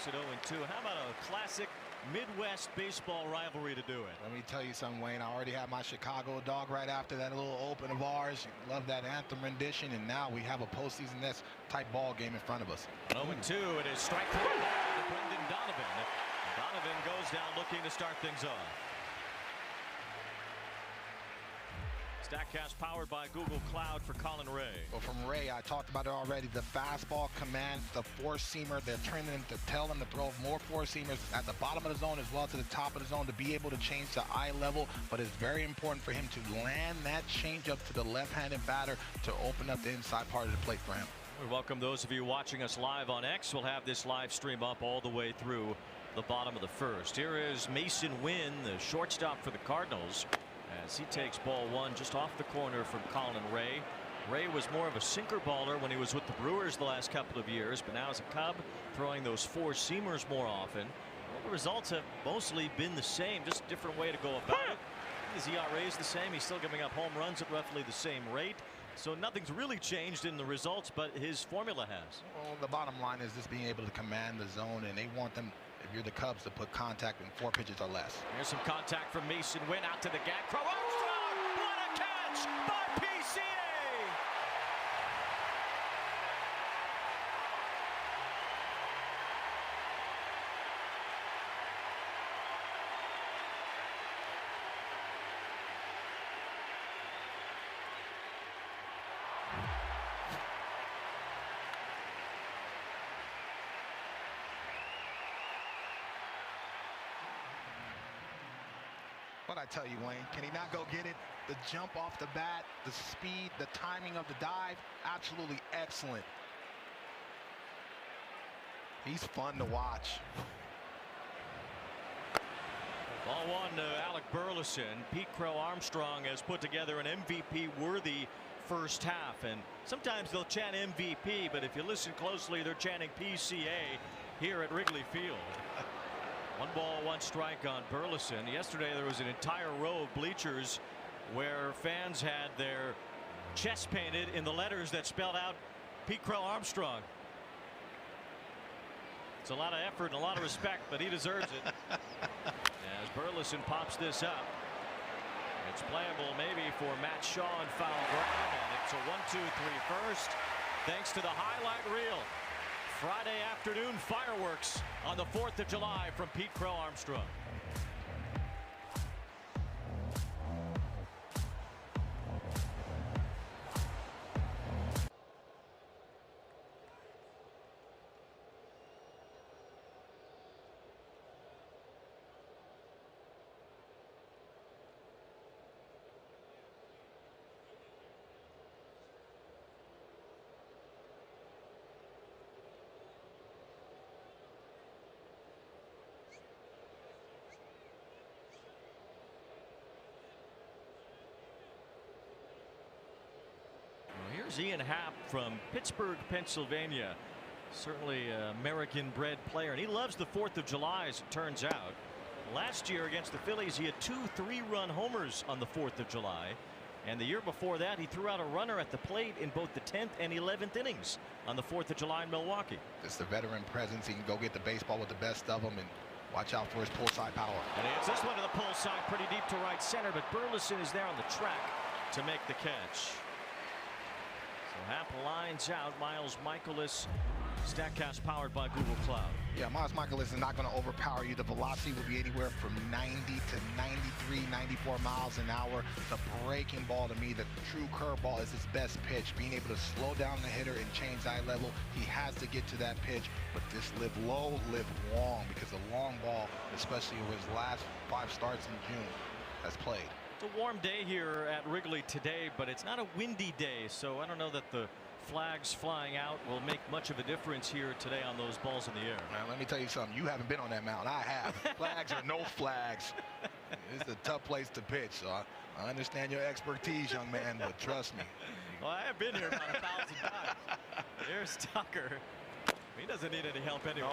makes it 0-2. How about a classic Midwest baseball rivalry to do it? Let me tell you something, Wayne. I already had my Chicago dog right after that little open of ours. Love that anthem rendition, and now we have a postseason type ball game in front of us. 0-2. It is strike three to Brendan Donovan. Donovan goes down looking to start things off. StatCast powered by Google Cloud for Colin Ray. Well, from Ray, I talked about it already. The fastball command, the four-seamer. They're training to tell them to throw more four-seamers at the bottom of the zone as well as to the top of the zone to be able to change the eye level. But it's very important for him to land that changeup to the left-handed batter to open up the inside part of the plate for him. We welcome those of you watching us live on X. We'll have this live stream up all the way through the bottom of the first. Here is Mason Wynn, the shortstop for the Cardinals, as he takes ball one just off the corner from Colin Ray. Ray was more of a sinker baller when he was with the Brewers the last couple of years, but now as a Cub throwing those four-seamers more often. Well, the results have mostly been the same, just a different way to go about it. His ERA is the same. He's still giving up home runs at roughly the same rate. So nothing's really changed in the results, but his formula has. Well, the bottom line is just being able to command the zone, and they want them, if you're the Cubs, to put contact in 4 pitches or less. Here's some contact from Mason Wynn out to the gap. Crow Armstrong! What a catch by PCA! What I tell you, Wayne, can he not go get it? The jump off the bat, the speed, the timing of the dive, absolutely excellent. He's fun to watch. Ball one to Alec Burleson. Pete Crow Armstrong has put together an MVP-worthy first half, and sometimes they'll chant MVP, but if you listen closely, they're chanting PCA here at Wrigley Field. 1 ball, 1 strike on Burleson. Yesterday there was an entire row of bleachers where fans had their chest painted in the letters that spelled out Pete Crow Armstrong. It's a lot of effort and a lot of respect, but he deserves it. As Burleson pops this up, it's playable maybe for Matt Shaw and foul ground, and it's a 1-2-3 first thanks to the highlight reel. Friday afternoon fireworks on the 4th of July from Pete Crow Armstrong. Here's Ian Happ from Pittsburgh, Pennsylvania. Certainly an American-bred player, and he loves the 4th of July, as it turns out. Last year against the Phillies, he had 2 3-run homers on the 4th of July. And the year before that, he threw out a runner at the plate in both the 10th and 11th innings on the 4th of July in Milwaukee. It's the veteran presence. He can go get the baseball with the best of them, and watch out for his pull side power. And he hits this one to the pull side pretty deep to right center, but Burleson is there on the track to make the catch. So Happ lines out Miles Michaelis. StatCast powered by Google Cloud. Yeah, Miles Michaelis is not going to overpower you. The velocity will be anywhere from 90 to 93, 94 miles an hour. The breaking ball, to me, the true curveball is his best pitch. Being able to slow down the hitter and change eye level, he has to get to that pitch. But this live low, live long, because the long ball, especially over his last 5 starts in June, has played. It's a warm day here at Wrigley today, but it's not a windy day, so I don't know that the flags flying out will make much of a difference here today on those balls in the air. Man, let me tell you something. You haven't been on that mound. I have. Flags or no flags. It's a tough place to pitch, so I understand your expertise, young man, but trust me. Well, I have been here about 1,000 times. Here's Tucker. He doesn't need any help anyway.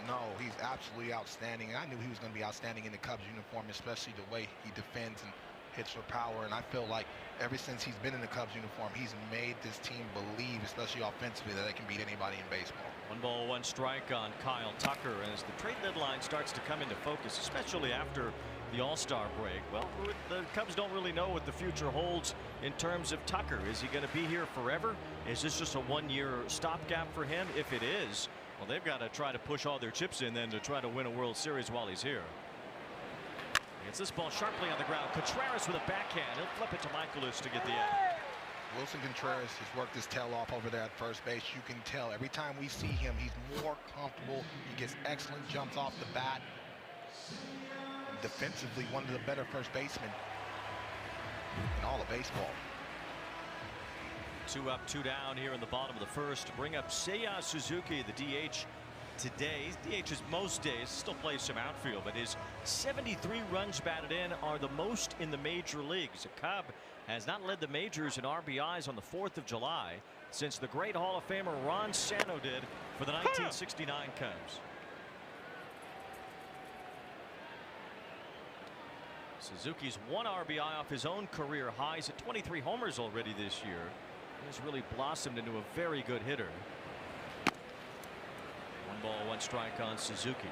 No, he's absolutely outstanding. And I knew he was going to be outstanding in the Cubs uniform, especially the way he defends and hits for power. And I feel like ever since he's been in the Cubs uniform, he's made this team believe, especially offensively, that they can beat anybody in baseball. 1 strike on Kyle Tucker as the trade deadline starts to come into focus, especially after the All-Star break. Well, the Cubs don't really know what the future holds in terms of Tucker. Is he going to be here forever? Is this just a one-year stopgap for him? If it is, well, they've got to try to push all their chips in then to try to win a World Series while he's here. It's this ball sharply on the ground. Contreras with a backhand. He'll flip it to Michaelis to get the out. Wilson Contreras has worked his tail off over there at first base. You can tell every time we see him, he's more comfortable. He gets excellent jumps off the bat. Defensively, one of the better first basemen in all of baseball. 2 up, 2 down here in the bottom of the first to bring up Seiya Suzuki, the DH today. DH is most days, still plays some outfield, but his 73 runs batted in are the most in the major leagues. A Cub has not led the majors in RBIs on the 4th of July since the great Hall of Famer Ron Santo did for the 1969 Cubs. Suzuki's 1 RBI off his own career highs at 23 homers already this year. He's really blossomed into a very good hitter. 1 ball, 1 strike on Suzuki.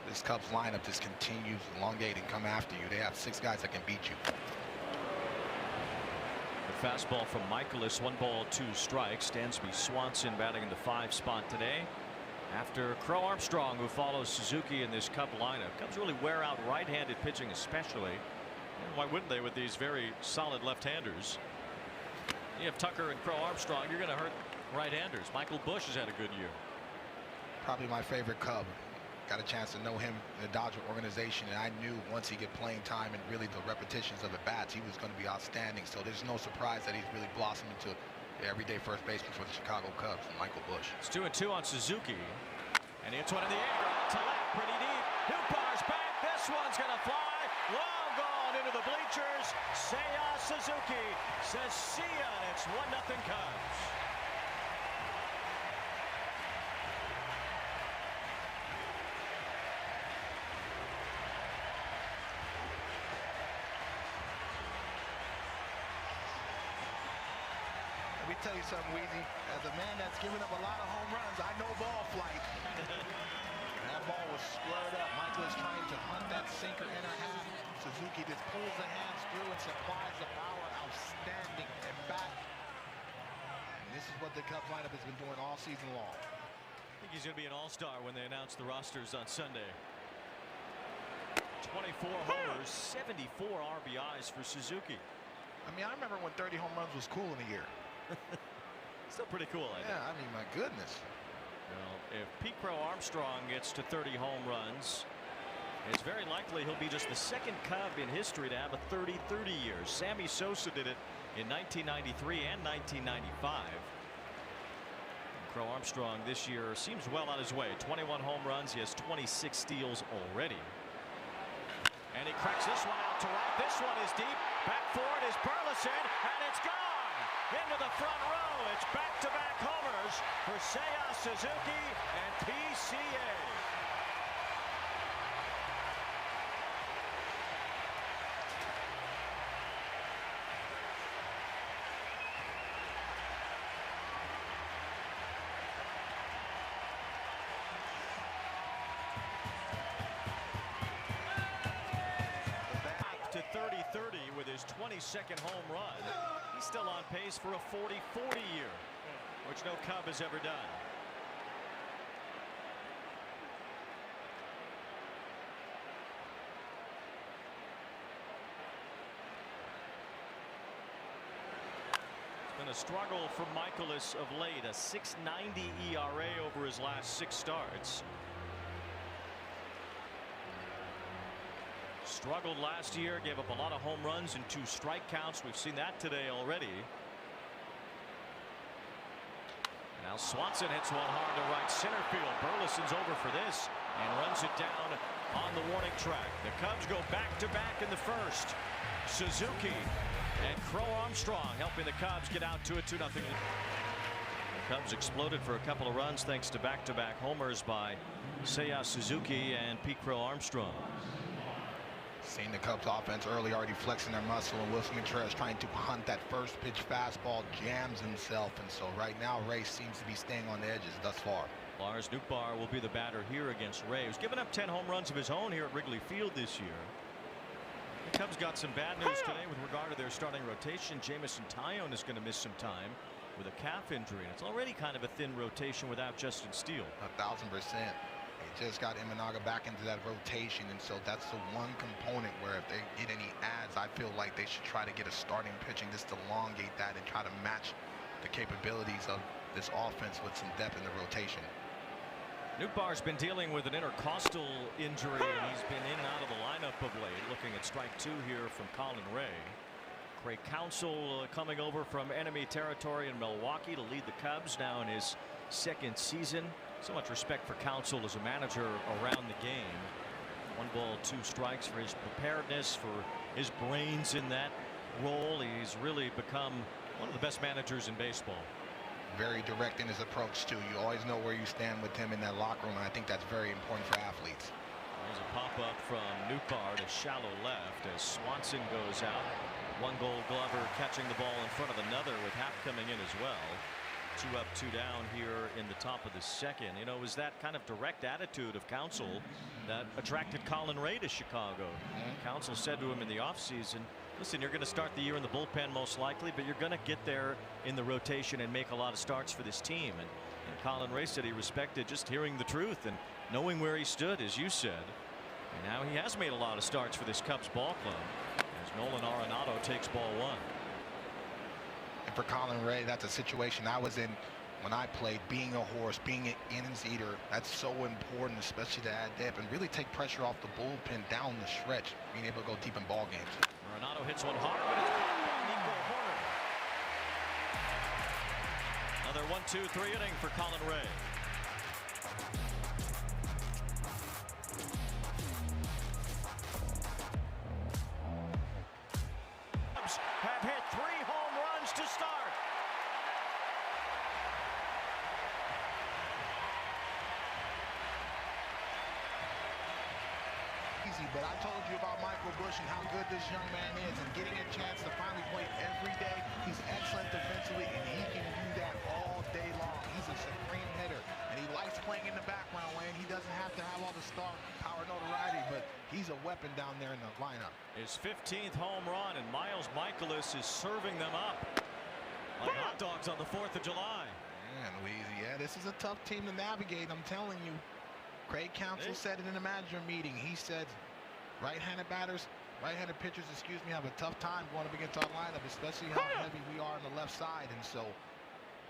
This Cubs lineup just continues to elongate and come after you. They have 6 guys that can beat you. The fastball from Michaelis, 1 ball, 2 strikes. Dansby Swanson batting in the 5 spot today. After Crow Armstrong, who follows Suzuki in this Cub lineup. Cubs really wear out right-handed pitching especially. And why wouldn't they with these very solid left-handers? You have Tucker and Crow Armstrong, you're going to hurt right-handers. Michael Busch has had a good year. Probably my favorite Cub. Got a chance to know him in the Dodger organization, and I knew once he get playing time and really the repetitions of the bats, he was going to be outstanding. So there's no surprise that he's really blossomed into the everyday first baseman for the Chicago Cubs, Michael Busch. It's 2-2 on Suzuki, and it's one in the air to left, pretty deep. Hoopar's back. This one's going to fly. Long gone into the bleachers. Seiya Suzuki says see ya, and it's 1-0 Cubs. Let me tell you something, Weezy. As a man that's given up a lot of home runs, I know ball flight. That ball was squared up. Michael is trying to hunt that sinker in her half. Suzuki just pulls the hands through and supplies the power. Outstanding and back. And this is what the Cubs lineup has been doing all season long. I think he's going to be an all-star when they announce the rosters on Sunday. 24 homers, 74 RBIs for Suzuki. I mean, I remember when 30 home runs was cool in a year. Still pretty cool, I think. Yeah, I mean, my goodness. Well, if Pete Crow Armstrong gets to 30 home runs, it's very likely he'll be just the 2nd Cub in history to have a 30-30 year. Sammy Sosa did it in 1993 and 1995. And Crow Armstrong this year seems well on his way. 21 home runs. He has 26 steals already. And he cracks this one out to right. This one is deep. Back for it is Burleson, and it's gone into the front row. It's back-to-back homers for Seiya Suzuki and PCA. To 30-30 with his 22nd home run. He's still on pace for a 40-40 year, which no Cub has ever done. It's been a struggle for Michaelis of late, a 6.90 ERA over his last 6 starts. Struggled last year, gave up a lot of home runs and 2 strike counts. We've seen that today already. Now Swanson hits one hard to right center field. Burleson's over for this and runs it down on the warning track. The Cubs go back-to-back in the first. Suzuki and Crow Armstrong helping the Cubs get out to a 2-0 lead. The Cubs exploded for a couple of runs thanks to back-to-back homers by Seiya Suzuki and Pete Crow Armstrong. Seeing the Cubs offense early already flexing their muscle, and Wilson Contreras trying to hunt that first pitch fastball, jams himself, and so right now Ray seems to be staying on the edges thus far. Lars Nootbaar will be the batter here against Ray, who's given up 10 home runs of his own here at Wrigley Field this year. The Cubs got some bad news today with regard to their starting rotation. Jameson Taillon is going to miss some time with a calf injury, and it's already kind of a thin rotation without Justin Steele. 1,000%. They just got Imanaga back into that rotation, and so that's the one component where if they get any adds, I feel like they should try to get a starting pitching just to elongate that and try to match the capabilities of this offense with some depth in the rotation. Nootbaar's been dealing with an intercostal injury, and he's been in and out of the lineup of late. Looking at strike 2 here from Colin Ray. Craig Counsell coming over from enemy territory in Milwaukee to lead the Cubs now in his second season. So much respect for Counsell as a manager around the game. 1 ball 2 strikes for his preparedness, for his brains in that role. He's really become one of the best managers in baseball. Very direct in his approach too. You always know where you stand with him in that locker room, and I think that's very important for athletes. There's a pop-up from Nootbaar to shallow left as Swanson goes out. 1 Gold Glover catching the ball in front of another with Happ coming in as well. 2 up 2 down here in the top of the second. You know, it was that kind of direct attitude of Counsell that attracted Colin Ray to Chicago. Counsell said to him in the offseason, listen, you're going to start the year in the bullpen most likely, but you're going to get there in the rotation and make a lot of starts for this team. And Colin Ray said he respected just hearing the truth and knowing where he stood, as you said. And now he has made a lot of starts for this Cubs ball club as Nolan Arenado takes ball 1. And for Colin Ray, that's a situation I was in when I played. Being a horse, being an innings eater, that's so important, especially to add depth and really take pressure off the bullpen down the stretch, being able to go deep in ball games. Arenado hits one hard, but it's caught by Nico Hoerner. Another 1-2-3 inning for Colin Ray. Cubs have hit 3 home runs to start. Easy, but I told you about Michael Busch and how good this young man is, and getting a chance to finally play every day. He's excellent defensively, and he can do that all day long. He's a supreme hitter, and he likes playing in the background lane. He doesn't have to have all the star power notoriety, but he's a weapon down there in the lineup. His 15th home run, and Miles Michaelis is serving them up like hot dogs on the 4th of July. Man, yeah, this is a tough team to navigate, I'm telling you. Craig Counsell said it in the manager meeting. He said right-handed pitchers, have a tough time going up against our lineup, especially how heavy we are on the left side, and so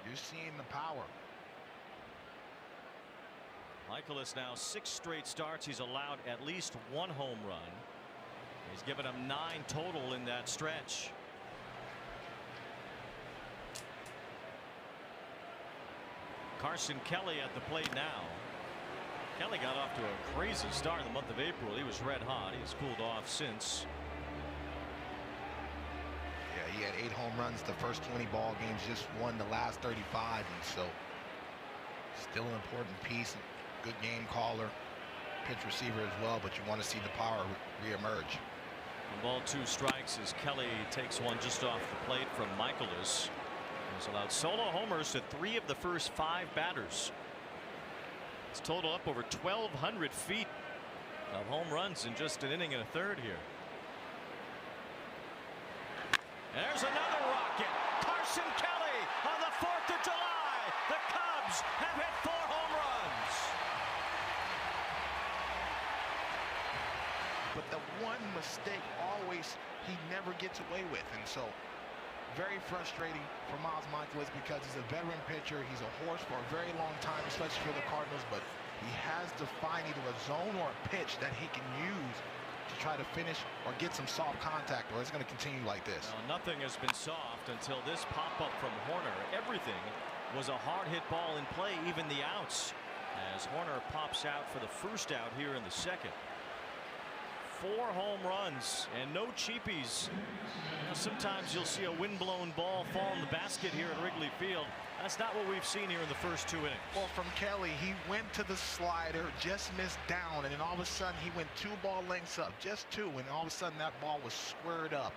you're seeing the power. Michaelis now 6 straight starts. He's allowed at least 1 home run. He's given him 9 total in that stretch. Carson Kelly at the plate now. Kelly got off to a crazy start in the month of April. He was red hot. He's cooled off since. Yeah, he had 8 home runs the first 20 ball games, just won the last 35, and so still an important piece. Good game caller, pitch receiver as well, but you want to see the power reemerge. 1 ball 2 strikes as Kelly takes one just off the plate from Michaelis. He's allowed solo homers to 3 of the first 5 batters. It's total up over 1,200 feet of home runs in just an inning and a third here. And there's another rocket. Carson Kelly on the 4th of July. The Cubs have hit 4 home runs. But the one mistake always he never gets away with, and so very frustrating for Miles Michaelis because he's a veteran pitcher. He's a horse for a very long time, especially for the Cardinals, but he has to find either a zone or a pitch that he can use to try to finish or get some soft contact, or it's going to continue like this. Well, nothing has been soft until this pop-up from Hoerner. Everything was a hard hit ball in play, even the outs, as Hoerner pops out for the first out here in the second. 4 home runs and no cheapies. You know, sometimes you'll see a windblown ball fall in the basket here at Wrigley Field. That's not what we've seen here in the first 2 innings. Well, from Kelly, he went to the slider, just missed down, and then all of a sudden he went 2 ball lengths up, just 2, and all of a sudden that ball was squared up.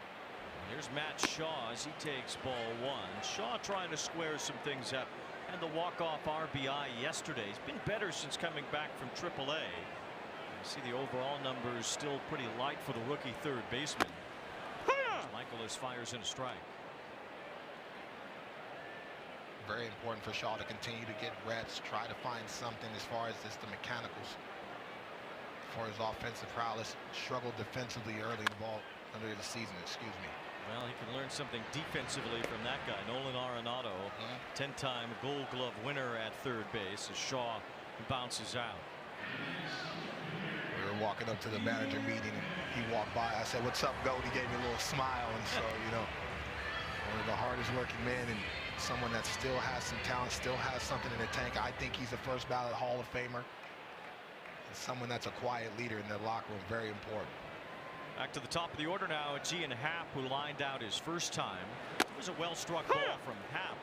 Here's Matt Shaw as he takes ball 1. Shaw trying to square some things up, and the walk-off RBI yesterday. He's been better since coming back from AAA. You see the overall numbers still pretty light for the rookie third baseman. Michaelis fires in a strike. Very important for Shaw to continue to get reps, try to find something as far as just the mechanicals. For his offensive prowess, struggled defensively early in the ball under the season, excuse me. Well, he can learn something defensively from that guy, Nolan Arenado, 10-time Gold Glove winner at third base as Shaw bounces out. We were walking up to the manager meeting, and he walked by. I said, "What's up, Goat?" He gave me a little smile, and so, you know, one of the hardest working men and someone that still has some talent, still has something in the tank. I think he's a first ballot Hall of Famer. And someone that's a quiet leader in the locker room, very important. Back to the top of the order now. It's Ian Happ who lined out his first time. It was a well-struck ball from Happ.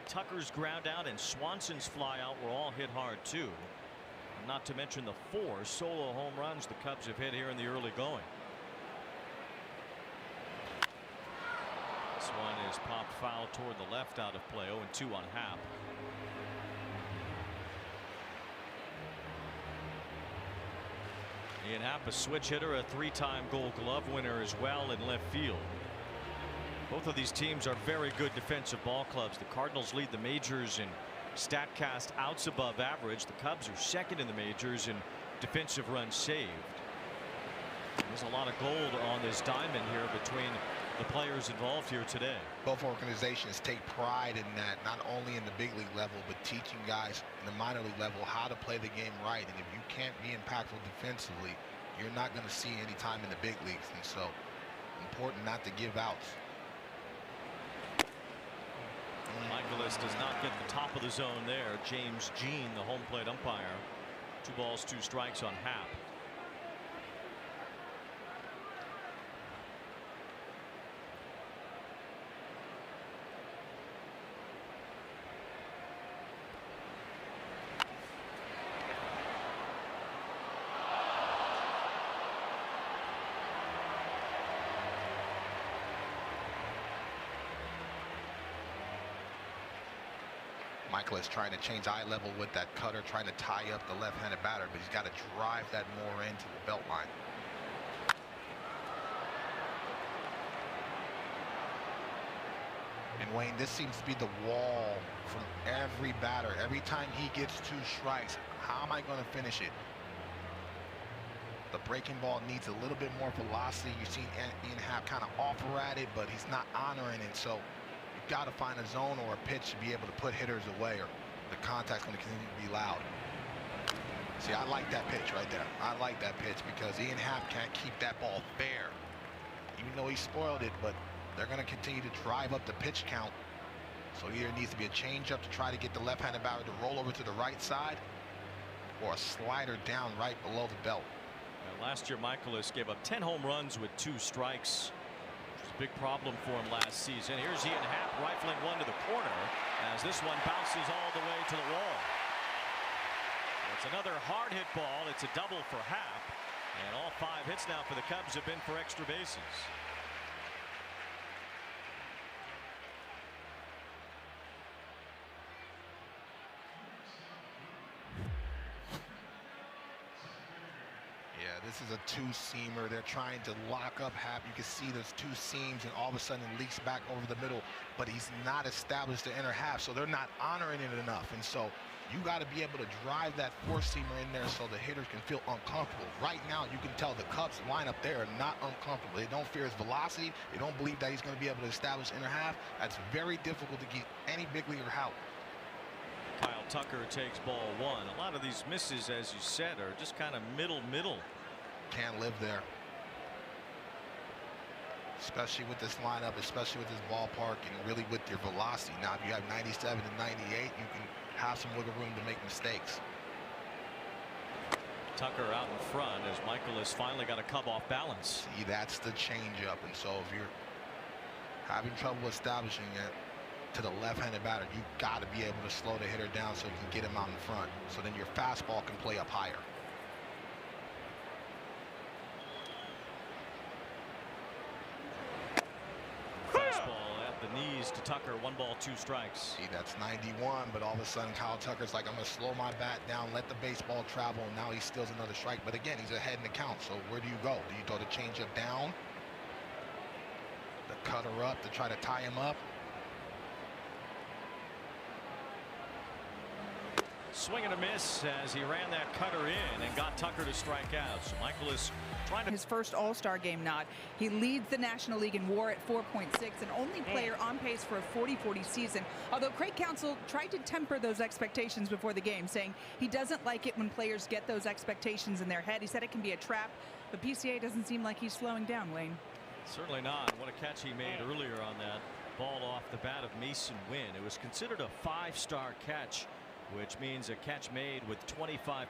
Tucker's ground out and Swanson's fly out were all hit hard too. Not to mention the 4 solo home runs the Cubs have hit here in the early going. This one is popped foul toward the left, out of play. 0-2 on Happ. Ian Happ, a switch hitter, a 3-time Gold Glove winner as well in left field. Both of these teams are very good defensive ball clubs. The Cardinals lead the majors in StatCast outs above average. The Cubs are second in the majors in defensive runs saved. There's a lot of gold on this diamond here between the players involved here today. Both organizations take pride in that, not only in the big league level, but teaching guys in the minor league level how to play the game right. And if you can't be impactful defensively, you're not going to see any time in the big leagues. And so important not to give outs. Michaelis does not get the top of the zone there. James Jean, the home plate umpire. 2 balls, 2 strikes on Happ. Michaelis trying to change eye level with that cutter, trying to tie up the left-handed batter, but he's got to drive that more into the belt line. And Wayne, this seems to be the wall from every batter. Every time he gets 2 strikes, how am I going to finish it? The breaking ball needs a little bit more velocity. You've seen Ian Happ kind of offer at it, but he's not honoring it. So you've got to find a zone or a pitch to be able to put hitters away, or the contact's going to continue to be loud. See, I like that pitch right there. I like that pitch because Ian Happ can't keep that ball fair. Even though he spoiled it, but they're going to continue to drive up the pitch count. So either needs to be a changeup to try to get the left-handed batter to roll over to the right side, or a slider down right below the belt. Last year, Michaelis gave up 10 home runs with 2 strikes. Which was a big problem for him last season. Here's Ian Happ rifling one to the corner as this one bounces all the way to the wall. It's another hard hit ball. It's a double for Happ. And all 5 hits now for the Cubs have been for extra bases. This is a 2-seamer. They're trying to lock up Happ. You can see there's 2 seams, and all of a sudden it leaks back over the middle, but he's not established the inner half, so they're not honoring it enough. And so you got to be able to drive that 4-seamer in there so the hitters can feel uncomfortable. Right now, you can tell the Cubs line up there are not uncomfortable. They don't fear his velocity. They don't believe that he's going to be able to establish inner half. That's very difficult to get any big leaguer out. Kyle Tucker takes ball 1. A lot of these misses, as you said, are just kind of middle. Can't live there, especially with this lineup, especially with this ballpark, and really with your velocity. Now, if you have 97 and 98, you can have some wiggle room to make mistakes. Tucker out in front as Michael has finally got to come off balance. See, that's the changeup, and so if you're having trouble establishing it to the left-handed batter, you got to be able to slow the hitter down so you can get him out in front. So then your fastball can play up higher. Fastball at the knees to Tucker. 1 ball, 2 strikes. See, that's 91, but all of a sudden Kyle Tucker's like, I'm going to slow my bat down, let the baseball travel, and now he steals another strike. But again, he's ahead in the count, so where do you go? Do you throw the changeup down? The cutter up to try to tie him up? Swing and a miss as he ran that cutter in and got Tucker to strike out. So Michael is trying to. His first All-Star game nod. He leads the National League in WAR at 4.6, and only player on pace for a 40-40 season. Although Craig Counsell tried to temper those expectations before the game, saying he doesn't like it when players get those expectations in their head. He said it can be a trap, but PCA doesn't seem like he's slowing down, Wayne. Certainly not. What a catch he made earlier on that ball off the bat of Mason Wynn. It was considered a 5-star catch, which means a catch made with 25%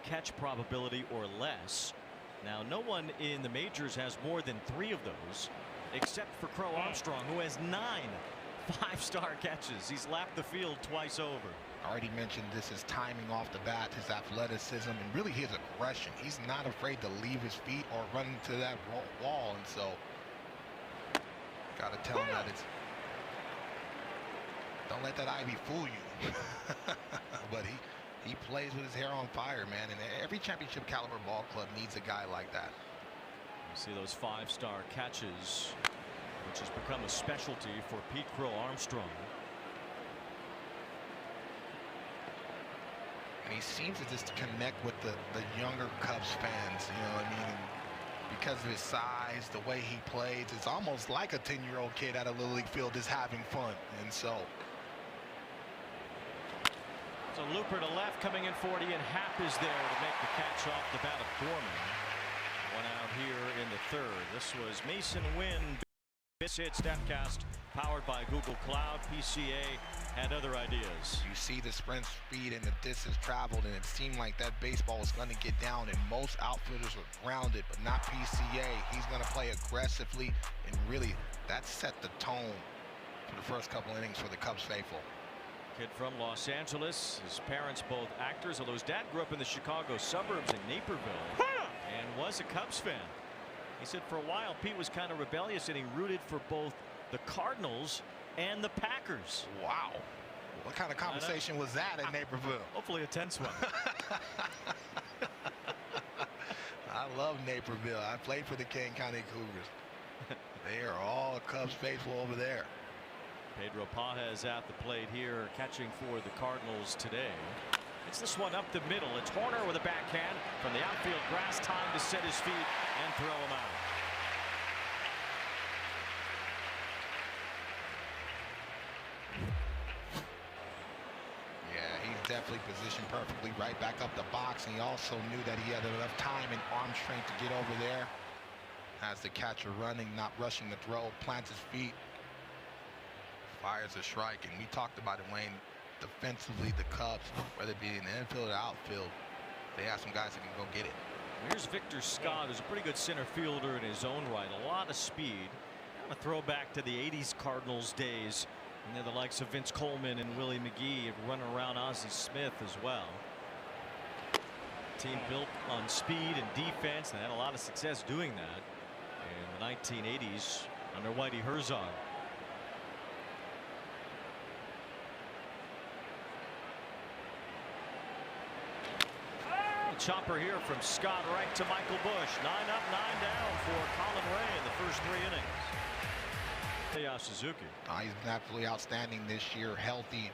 catch probability or less. Now, no one in the majors has more than 3 of those, except for Crow Armstrong, who has 9 5-star catches. He's lapped the field twice over. I already mentioned this, his timing off the bat, his athleticism, and really his aggression. He's not afraid to leave his feet or run into that wall, and so got to tell him that it's. Don't let that ivy fool you. But he plays with his hair on fire, man, and every championship caliber ball club needs a guy like that. You see those 5-star catches, which has become a specialty for Pete Crow Armstrong. And he seems to just connect with the younger Cubs fans, you know what I mean? Because of his size, the way he plays, it's almost like a 10-year-old kid at a Little League field just having fun. And so Looper to left, coming in 40, and Happ is there to make the catch off the bat of Gorman. 1 out here in the 3rd. This was Mason Wynn. This hit Statcast, powered by Google Cloud. PCA had other ideas. You see the sprint speed and the distance traveled, and it seemed like that baseball was going to get down, and most outfielders were grounded, but not PCA. He's going to play aggressively, and really, that set the tone for the first couple innings for the Cubs faithful. Kid from Los Angeles. His parents both actors, although his dad grew up in the Chicago suburbs in Naperville and was a Cubs fan. He said for a while Pete was kind of rebellious and he rooted for both the Cardinals and the Packers. Wow. What kind of conversation was that in Naperville? Hopefully a tense one. I love Naperville. I played for the Kane County Cougars. They are all Cubs faithful over there. Pedro Pajes at the plate here, catching for the Cardinals today. It's this one up the middle. It's Horner with a backhand from the outfield grass. Time to set his feet and throw him out. Yeah, he's definitely positioned perfectly right back up the box. And he also knew that he had enough time and arm strength to get over there. Has the catcher running, not rushing the throw, plants his feet. Fires a strike, and we talked about it, Wayne. Defensively, the Cubs, whether it be in the infield or outfield, they have some guys that can go get it. Here's Victor Scott, who's a pretty good center fielder in his own right. A lot of speed. Kind of throwback to the 80s Cardinals days. And they're the likes of Vince Coleman and Willie McGee have run around Ozzie Smith as well. Team built on speed and defense, and had a lot of success doing that in the 1980s under Whitey Herzog. Chopper here from Scott right to Michael Bush. 9 up, 9 down for Colin Ray in the first 3 innings. Taya Suzuki. He's absolutely outstanding this year. Healthy,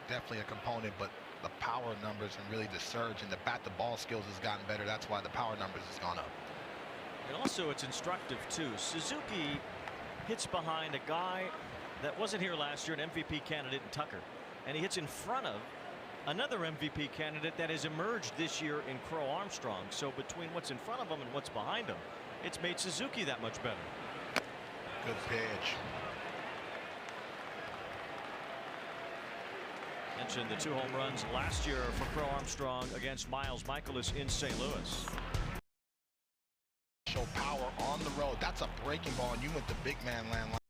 definitely a component, but the power numbers and really the surge and the bat-to-ball skills has gotten better. That's why the power numbers has gone up. And also it's instructive too. Suzuki hits behind a guy that wasn't here last year, an MVP candidate in Tucker, and he hits in front of another MVP candidate that has emerged this year in Crow Armstrong. So between what's in front of him and what's behind him, it's made Suzuki that much better. Good pitch. And mentioned the 2 home runs last year for Crow Armstrong against Miles Michaelis in St. Louis. Show power on the road. That's a breaking ball, and you went the big man land.